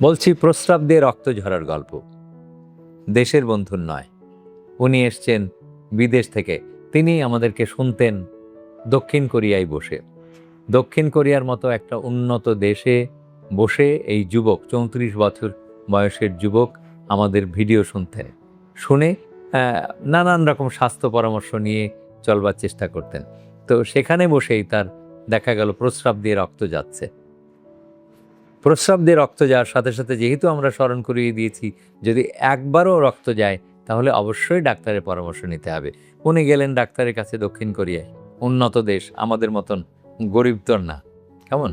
বলছি প্রস্রাব দিয়ে রক্ত ঝরার গল্প। দেশের বন্ধুর নয়, উনি এসছেন বিদেশ থেকে। তিনি আমাদেরকে শুনতেন দক্ষিণ কোরিয়ায় বসে। দক্ষিণ কোরিয়ার মতো একটা উন্নত দেশে বসে এই যুবক 34 বছর বয়সের যুবক আমাদের ভিডিও শুনতেন। শুনে নানান রকম স্বাস্থ্য পরামর্শ নিয়ে চলবার চেষ্টা করতেন। তো সেখানে বসেই তার দেখা গেল প্রস্রাব দিয়ে রক্ত যাচ্ছে। প্রস্রাব দিয়ে রক্ত যাওয়ার সাথে সাথে যেহেতু আমরা স্মরণ করিয়ে দিয়েছি যদি একবারও রক্ত যায় তাহলে অবশ্যই ডাক্তারের পরামর্শ নিতে হবে। উনি গেলেন ডাক্তারের কাছে দক্ষিণ কোরিয়ায়, উন্নত দেশ, আমাদের মতন গরিব তো না, কেমন?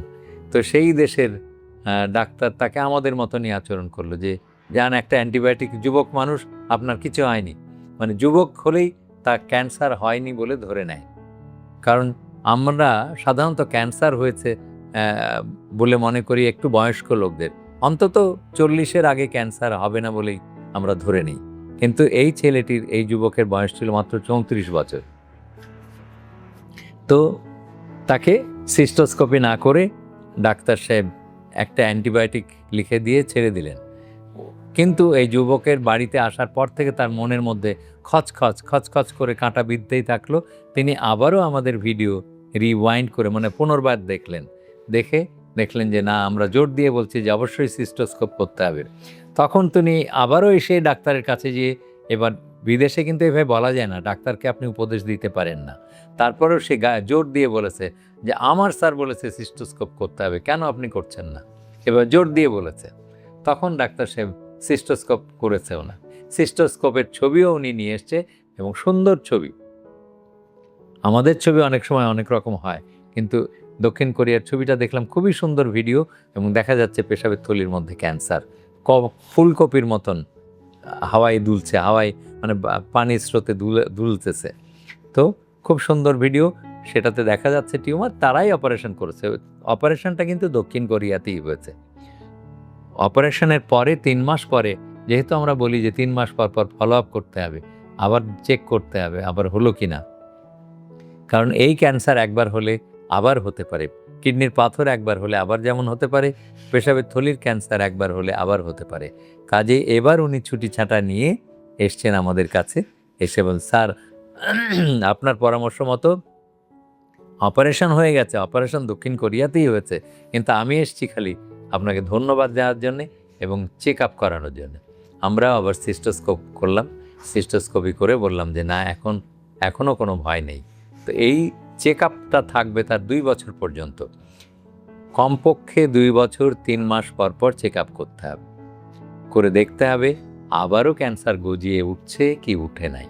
তো সেই দেশের ডাক্তার তাকে আমাদের মতনই আচরণ করলো যে যান একটা অ্যান্টিবায়োটিক, যুবক মানুষ, আপনার কিছু হয়নি। মানে যুবক হলেই তার ক্যান্সার হয়নি বলে ধরে নেয়। কারণ আমরা সাধারণত ক্যান্সার হয়েছে বলে মনে করি একটু বয়স্ক লোকদের, অন্তত 40-এর আগে ক্যান্সার হবে না বলেই আমরা ধরে নিই। কিন্তু এই ছেলেটির, এই যুবকের বয়স ছিল মাত্র 34 বছর। তো তাকে সিস্টোস্কোপি না করে ডাক্তার সাহেব একটা অ্যান্টিবায়োটিক লিখে দিয়ে ছেড়ে দিলেন। কিন্তু এই যুবকের বাড়িতে আসার পর থেকে তার মনের মধ্যে খচখচ করে কাঁটা বিঁধতেই থাকলো। তিনি আবারও আমাদের ভিডিও রিওয়াইন্ড করে মানে পুনর্বার দেখলেন যে না, আমরা জোর দিয়ে বলছি যে অবশ্যই সিস্টোস্কোপ করতে হবে। তখন তিনি আবারও এসে ডাক্তারের কাছে গিয়ে, এবার বিদেশে কিন্তু এভাবে বলা যায় না, ডাক্তারকে আপনি উপদেশ দিতে পারেন না, তারপরেও সে জোর দিয়ে বলেছে যে আমার স্যার বলেছে সিস্টোস্কোপ করতে হবে, কেন আপনি করছেন না? এবার জোর দিয়ে বলেছে। তখন ডাক্তার সাহেব সিস্টোস্কোপ করেছেও না। সিস্টোস্কোপের ছবিও উনি নিয়ে এসছে এবং সুন্দর ছবি। আমাদের ছবি অনেক সময় অনেক রকম হয়, কিন্তু দক্ষিণ কোরিয়ার ছবিটা দেখলাম, খুবই সুন্দর ভিডিও এবং দেখা যাচ্ছে পেশাবের থলির মধ্যে ক্যান্সার ফুলকপির মতন হাওয়ায় দুলছে, হাওয়ায় মানে পানির স্রোতে দুলতেছে। তো খুব সুন্দর ভিডিও, সেটাতে দেখা যাচ্ছে টিউমার, তারাই অপারেশন করেছে। অপারেশনটা কিন্তু দক্ষিণ কোরিয়াতেই হয়েছে। অপারেশনের পরে 3 মাস পরে, যেহেতু আমরা বলি যে 3 মাস পর ফলো আপ করতে হবে, আবার চেক করতে হবে আবার হলো কি না, কারণ এই ক্যান্সার একবার হলে আবার হতে পারে, কিডনির পাথর একবার হলে আবার যেমন হতে পারে, পেশাবের থলির ক্যান্সার একবার হলে আবার হতে পারে। কাজে এবার উনি ছুটি ছাঁটা নিয়ে এসছেন আমাদের কাছে, এসে বল স্যার আপনার পরামর্শ মতো অপারেশন হয়ে গেছে, অপারেশন দক্ষিণ কোরিয়াতেই হয়েছে, কিন্তু আমি এসছি খালি আপনাকে ধন্যবাদ দেওয়ার জন্যে এবং চেক আপ করানোর জন্য। আমরাও আবার সিস্টোস্কোপ করলাম, সিস্টোস্কোপি করে বললাম যে না, এখনও কোনো ভয় নেই। তো এই চেক আপটা থাকবে তার 2 বছর পর্যন্ত, কমপক্ষে 2 বছর 3 মাস পর চেক আপ করতে হবে, করে দেখতে হবে আবারও ক্যান্সার গজিয়ে উঠছে কি উঠে নাই।